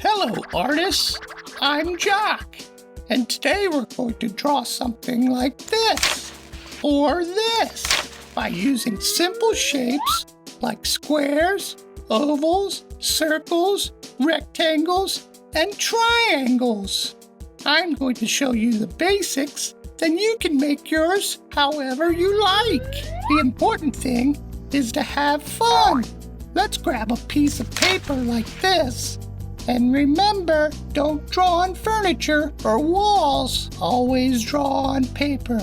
Hello, artists. I'm Jock, and today we're going to draw something like this, or this, by using simple shapes like squares, ovals, circles, rectangles, and triangles. I'm going to show you the basics, then you can make yours however you like. The important thing is to have fun. Let's grab a piece of paper like this. And remember, don't draw on furniture or walls. Always draw on paper.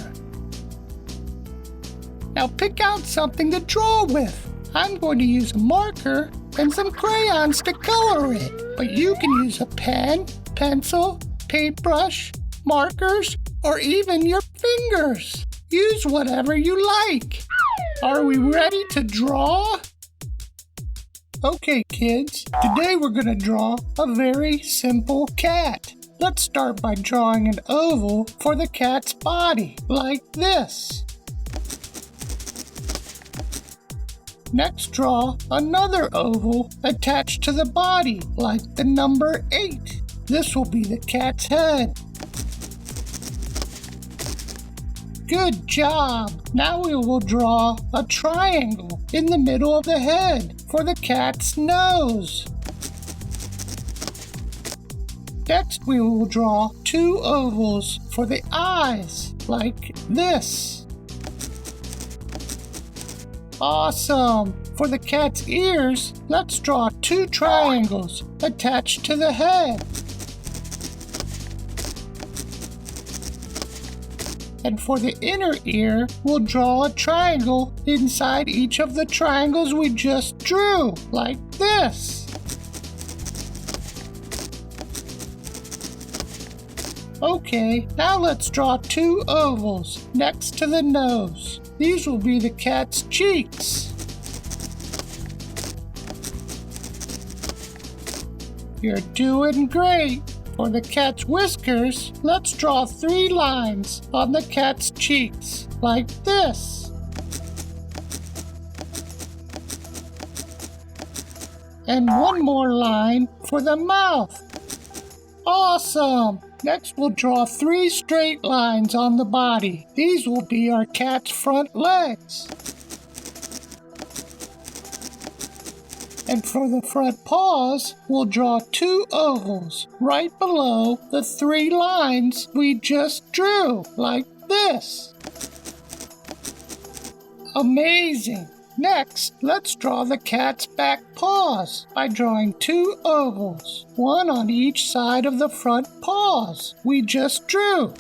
Now pick out something to draw with. I'm going to use a marker and some crayons to color it. But you can use a pen, pencil, paintbrush, markers, or even your fingers. Use whatever you like. Are we ready to draw? Okay, kids, today we're going to draw a very simple cat. Let's start by drawing an oval for the cat's body, like this. Next, draw another oval attached to the body, like the number 8. This will be the cat's head. Good job! Now we will draw a triangle in the middle of the head for the cat's nose. Next, we will draw 2 ovals for the eyes, like this. Awesome! For the cat's ears, let's draw 2 triangles attached to the head. And for the inner ear, we'll draw a triangle inside each of the triangles we just drew, like this. Okay, now let's draw 2 ovals next to the nose. These will be the cat's cheeks. You're doing great. For the cat's whiskers, let's draw 3 lines on the cat's cheeks, like this. And 1 more line for the mouth. Awesome! Next, we'll draw 3 straight lines on the body. These will be our cat's front legs. And for the front paws, we'll draw 2 ovals right below the 3 lines we just drew, like this. Amazing! Next, let's draw the cat's back paws by drawing 2 ovals, 1 on each side of the front paws we just drew.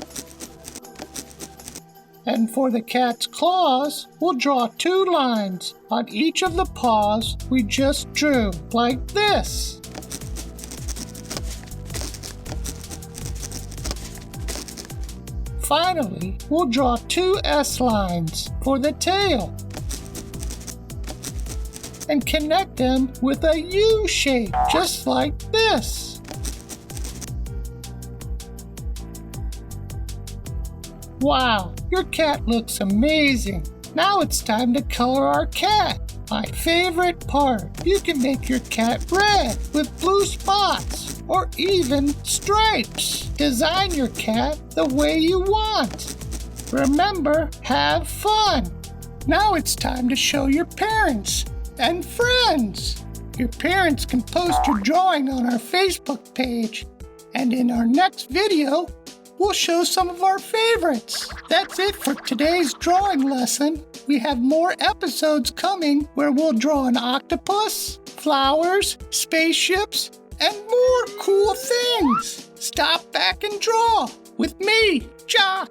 And for the cat's claws, we'll draw 2 lines on each of the paws we just drew, like this. Finally, we'll draw 2 S lines for the tail and connect them with a U shape, just like this. Wow, your cat looks amazing. Now it's time to color our cat. My favorite part. You can make your cat red with blue spots or even stripes. Design your cat the way you want. Remember, have fun. Now it's time to show your parents and friends. Your parents can post your drawing on our Facebook page. And in our next video, we'll show some of our favorites. That's it for today's drawing lesson. We have more episodes coming where we'll draw an octopus, flowers, spaceships, and more cool things. Stop back and draw with me, Jock.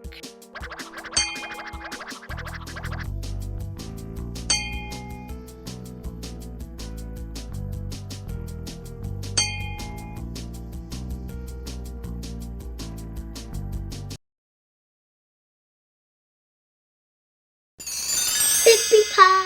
Pie.